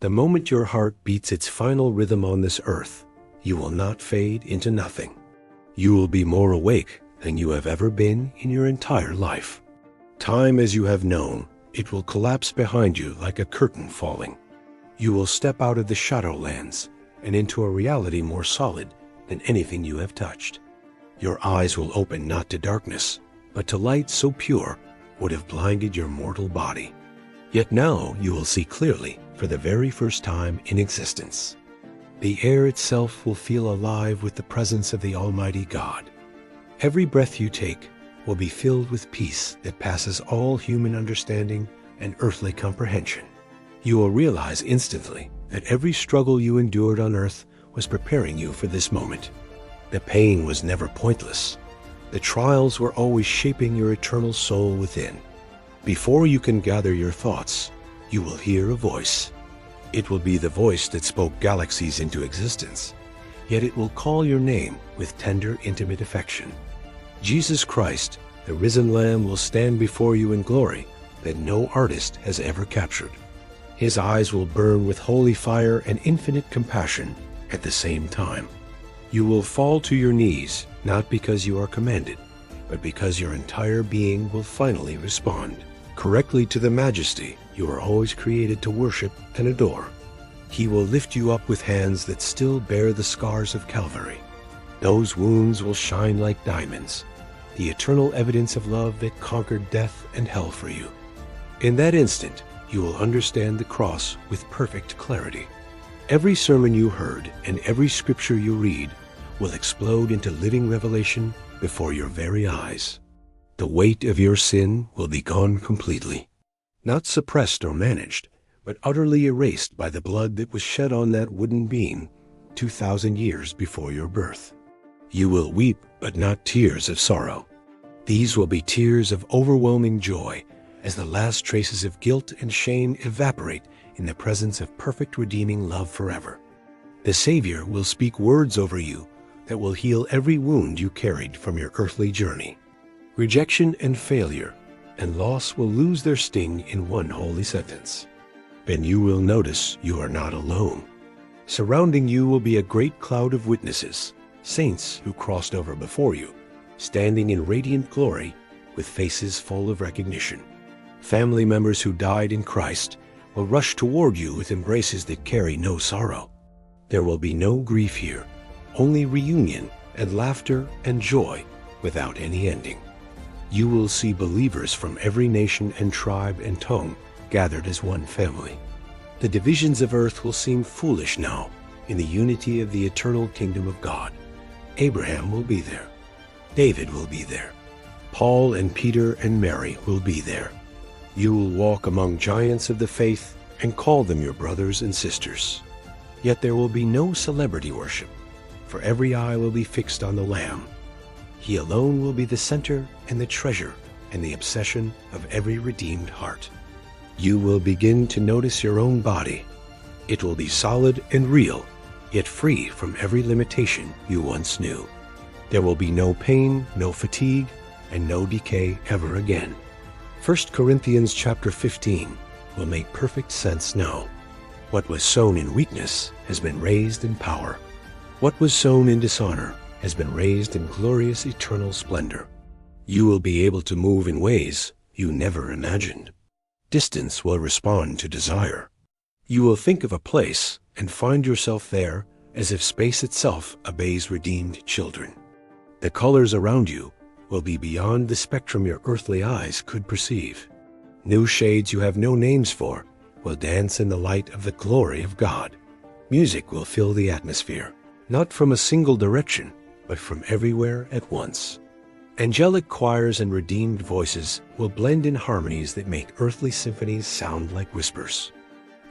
The moment your heart beats its final rhythm on this earth, you will not fade into nothing. You will be more awake than you have ever been in your entire life. Time as you have known, it will collapse behind you like a curtain falling. You will step out of the shadowlands and into a reality more solid than anything you have touched. Your eyes will open not to darkness, but to light so pure would have blinded your mortal body. Yet now you will see clearly for the very first time in existence. The air itself will feel alive with the presence of the Almighty God. Every breath you take will be filled with peace that passes all human understanding and earthly comprehension. You will realize instantly that every struggle you endured on earth was preparing you for this moment. The pain was never pointless. The trials were always shaping your eternal soul within. Before you can gather your thoughts, you will hear a voice. It will be the voice that spoke galaxies into existence, yet it will call your name with tender, intimate affection. Jesus Christ, the risen Lamb, will stand before you in glory that no artist has ever captured. His eyes will burn with holy fire and infinite compassion at the same time. You will fall to your knees, not because you are commanded, but because your entire being will finally respond correctly to the majesty you were always created to worship and adore. He will lift you up with hands that still bear the scars of Calvary. Those wounds will shine like diamonds, the eternal evidence of love that conquered death and hell for you. In that instant, you will understand the cross with perfect clarity. Every sermon you heard and every scripture you read will explode into living revelation before your very eyes. The weight of your sin will be gone completely, not suppressed or managed, but utterly erased by the blood that was shed on that wooden beam 2,000 years before your birth. You will weep, but not tears of sorrow. These will be tears of overwhelming joy as the last traces of guilt and shame evaporate in the presence of perfect redeeming love forever. The Savior will speak words over you that will heal every wound you carried from your earthly journey. Rejection and failure and loss will lose their sting in one holy sentence. Then you will notice you are not alone. Surrounding you will be a great cloud of witnesses, saints who crossed over before you, standing in radiant glory with faces full of recognition. Family members who died in Christ will rush toward you with embraces that carry no sorrow. There will be no grief here, only reunion and laughter and joy without any ending. You will see believers from every nation and tribe and tongue gathered as one family. The divisions of earth will seem foolish now in the unity of the eternal kingdom of God. Abraham will be there. David will be there. Paul and Peter and Mary will be there. You will walk among giants of the faith and call them your brothers and sisters. Yet there will be no celebrity worship, for every eye will be fixed on the Lamb. He alone will be the center and the treasure and the obsession of every redeemed heart. You will begin to notice your own body. It will be solid and real, yet free from every limitation you once knew. There will be no pain, no fatigue, and no decay ever again. 1 Corinthians chapter 15 will make perfect sense now. What was sown in weakness has been raised in power. What was sown in dishonor has been raised in glorious eternal splendor. You will be able to move in ways you never imagined. Distance will respond to desire. You will think of a place and find yourself there as if space itself obeys redeemed children. The colors around you will be beyond the spectrum your earthly eyes could perceive. New shades you have no names for will dance in the light of the glory of God. Music will fill the atmosphere, not from a single direction, but from everywhere at once. Angelic choirs and redeemed voices will blend in harmonies that make earthly symphonies sound like whispers.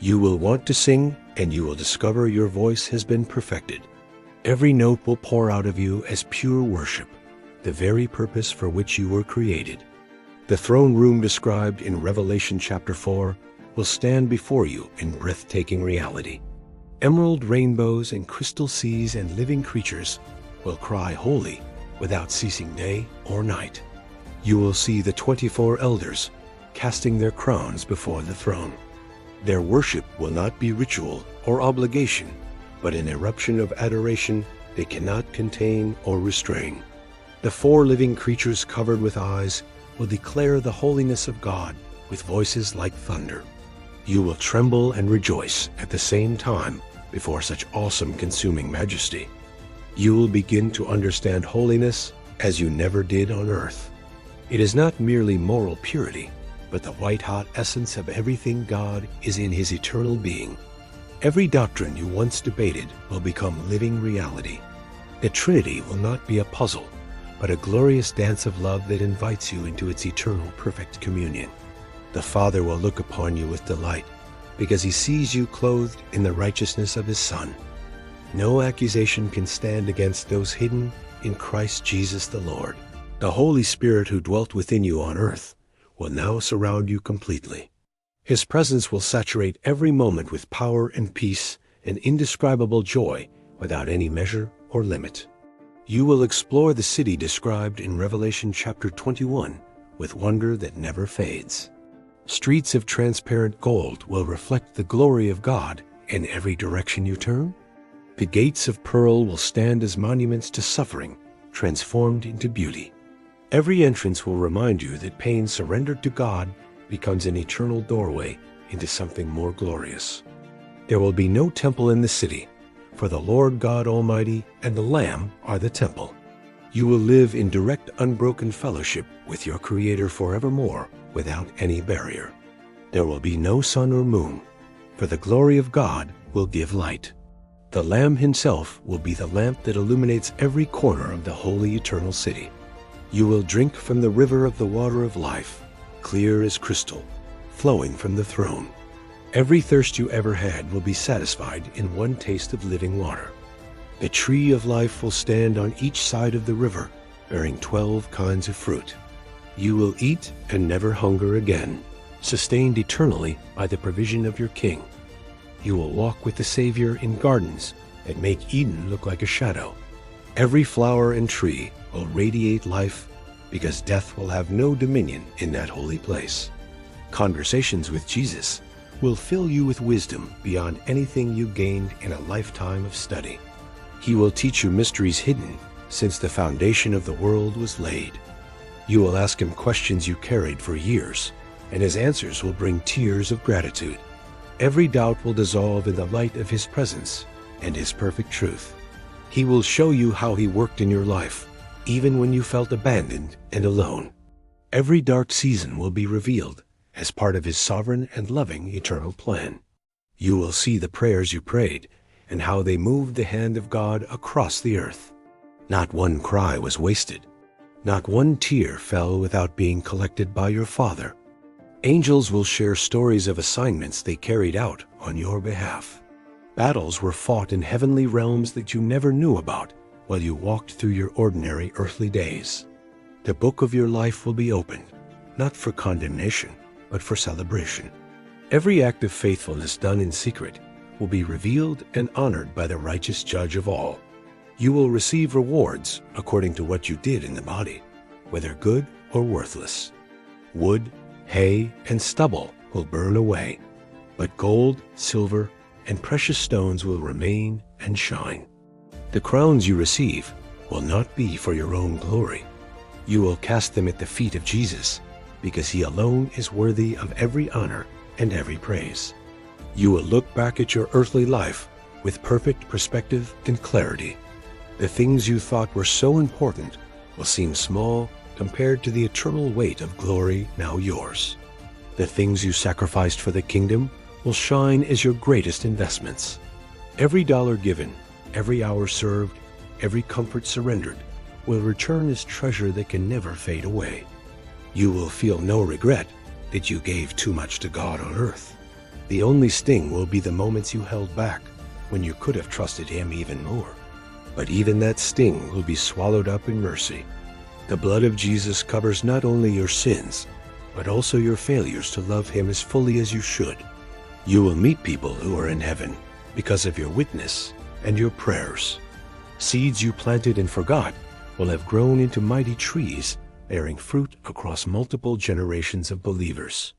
You will want to sing, and you will discover your voice has been perfected. Every note will pour out of you as pure worship, the very purpose for which you were created. The throne room described in Revelation chapter 4 will stand before you in breathtaking reality. Emerald rainbows and crystal seas and living creatures will cry holy without ceasing day or night. You will see the 24 elders casting their crowns before the throne. Their worship will not be ritual or obligation, but an eruption of adoration they cannot contain or restrain. The four living creatures covered with eyes will declare the holiness of God with voices like thunder. You will tremble and rejoice at the same time before such awesome consuming majesty. You will begin to understand holiness as you never did on earth. It is not merely moral purity, but the white-hot essence of everything God is in his eternal being. Every doctrine you once debated will become living reality. The Trinity will not be a puzzle, but a glorious dance of love that invites you into its eternal perfect communion. The Father will look upon you with delight, because he sees you clothed in the righteousness of his Son. No accusation can stand against those hidden in Christ Jesus the Lord. The Holy Spirit who dwelt within you on earth will now surround you completely. His presence will saturate every moment with power and peace and indescribable joy without any measure or limit. You will explore the city described in Revelation chapter 21 with wonder that never fades. Streets of transparent gold will reflect the glory of God in every direction you turn. The gates of pearl will stand as monuments to suffering, transformed into beauty. Every entrance will remind you that pain surrendered to God becomes an eternal doorway into something more glorious. There will be no temple in the city, for the Lord God Almighty and the Lamb are the temple. You will live in direct, unbroken fellowship with your Creator forevermore without any barrier. There will be no sun or moon, for the glory of God will give light. The Lamb himself will be the lamp that illuminates every corner of the holy eternal city. You will drink from the river of the water of life, clear as crystal, flowing from the throne. Every thirst you ever had will be satisfied in one taste of living water. The tree of life will stand on each side of the river, bearing 12 kinds of fruit. You will eat and never hunger again, sustained eternally by the provision of your King. You will walk with the Savior in gardens that make Eden look like a shadow. Every flower and tree will radiate life because death will have no dominion in that holy place. Conversations with Jesus will fill you with wisdom beyond anything you gained in a lifetime of study. He will teach you mysteries hidden since the foundation of the world was laid. You will ask him questions you carried for years, and his answers will bring tears of gratitude. Every doubt will dissolve in the light of his presence and his perfect truth. He will show you how he worked in your life, even when you felt abandoned and alone. Every dark season will be revealed as part of his sovereign and loving eternal plan. You will see the prayers you prayed and how they moved the hand of God across the earth. Not one cry was wasted. Not one tear fell without being collected by your Father. Angels will share stories of assignments they carried out on your behalf. Battles were fought in heavenly realms that you never knew about while you walked through your ordinary earthly days. The book of your life will be opened, not for condemnation, but for celebration. Every act of faithfulness done in secret will be revealed and honored by the righteous judge of all. You will receive rewards according to what you did in the body, whether good or worthless. Wood, hay, and stubble will burn away, but gold, silver, and precious stones will remain and shine. The crowns you receive will not be for your own glory. You will cast them at the feet of Jesus, because he alone is worthy of every honor and every praise. You will look back at your earthly life with perfect perspective and clarity. The things you thought were so important will seem small compared to the eternal weight of glory now yours. The things you sacrificed for the kingdom will shine as your greatest investments. Every dollar given, every hour served, every comfort surrendered will return as treasure that can never fade away. You will feel no regret that you gave too much to God on earth. The only sting will be the moments you held back when you could have trusted him even more. But even that sting will be swallowed up in mercy. The blood of Jesus covers not only your sins, but also your failures to love him as fully as you should. You will meet people who are in heaven because of your witness and your prayers. Seeds you planted and forgot will have grown into mighty trees, bearing fruit across multiple generations of believers.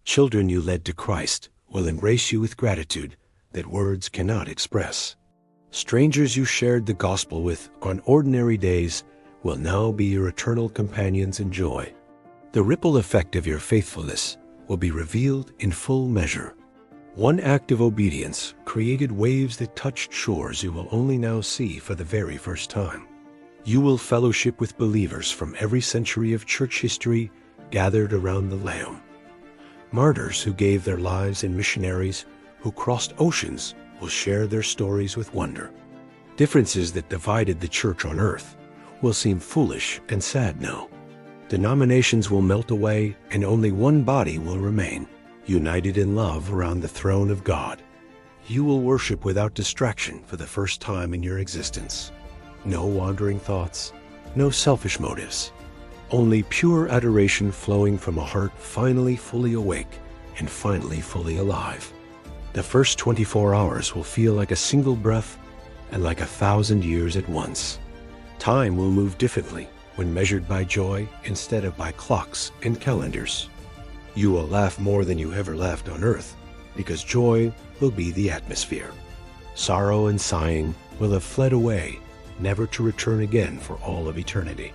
Children you led to Christ will embrace you with gratitude that words cannot express. Strangers you shared the gospel with on ordinary days will now be your eternal companions in joy. The ripple effect of your faithfulness will be revealed in full measure. One act of obedience created waves that touched shores you will only now see for the very first time. You will fellowship with believers from every century of church history gathered around the Lamb. Martyrs who gave their lives and missionaries who crossed oceans will share their stories with wonder. Differences that divided the church on earth will seem foolish and sad now. Denominations will melt away and only one body will remain, united in love around the throne of God. You will worship without distraction for the first time in your existence. No wandering thoughts, no selfish motives. Only pure adoration flowing from a heart finally fully awake and finally fully alive. The first 24 hours will feel like a single breath and like 1,000 years at once. Time will move differently when measured by joy instead of by clocks and calendars. You will laugh more than you ever laughed on earth because joy will be the atmosphere. Sorrow and sighing will have fled away, never to return again for all of eternity.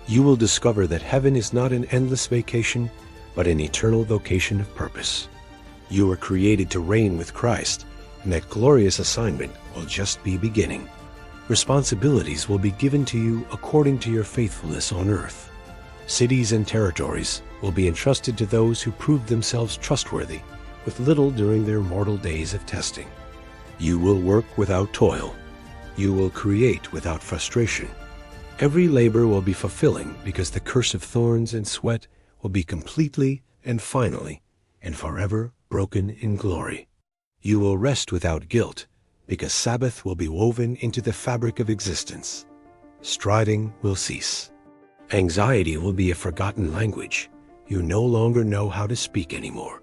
You will discover that heaven is not an endless vacation, but an eternal vocation of purpose. You were created to reign with Christ, and that glorious assignment will just be beginning. Responsibilities will be given to you according to your faithfulness on earth. Cities and territories will be entrusted to those who proved themselves trustworthy with little during their mortal days of testing. You will work without toil. You will create without frustration. Every labor will be fulfilling because the curse of thorns and sweat will be completely and finally and forever broken in glory. You will rest without guilt because Sabbath will be woven into the fabric of existence. Striving will cease. Anxiety will be a forgotten language. You no longer know how to speak anymore.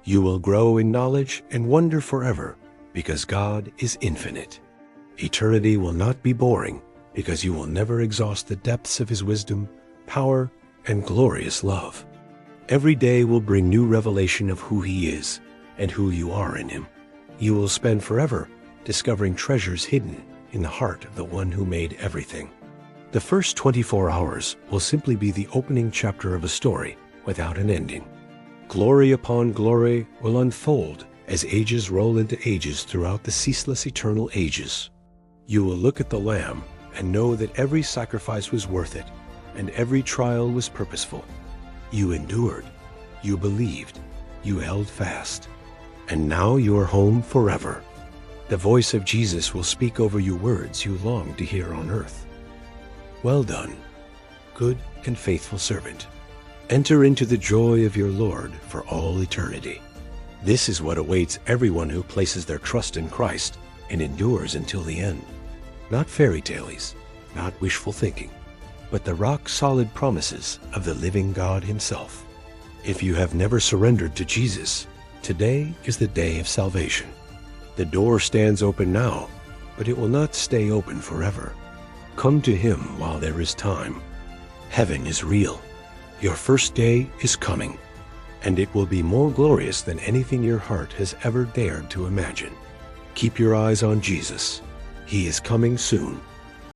You will grow in knowledge and wonder forever because God is infinite. Eternity will not be boring because you will never exhaust the depths of His wisdom, power, and glorious love. Every day will bring new revelation of who He is and who you are in Him. You will spend forever discovering treasures hidden in the heart of the one who made everything. The first 24 hours will simply be the opening chapter of a story without an ending. Glory upon glory will unfold as ages roll into ages throughout the ceaseless eternal ages. You will look at the Lamb and know that every sacrifice was worth it and every trial was purposeful. You endured, you believed, you held fast, and now you are home forever. The voice of Jesus will speak over you words you long to hear on earth. Well done, good and faithful servant. Enter into the joy of your Lord for all eternity. This is what awaits everyone who places their trust in Christ and endures until the end. Not fairy tales, not wishful thinking, but the rock-solid promises of the living God Himself. If you have never surrendered to Jesus, today is the day of salvation. The door stands open now, but it will not stay open forever. Come to Him while there is time. Heaven is real. Your first day is coming, and it will be more glorious than anything your heart has ever dared to imagine. Keep your eyes on Jesus. He is coming soon.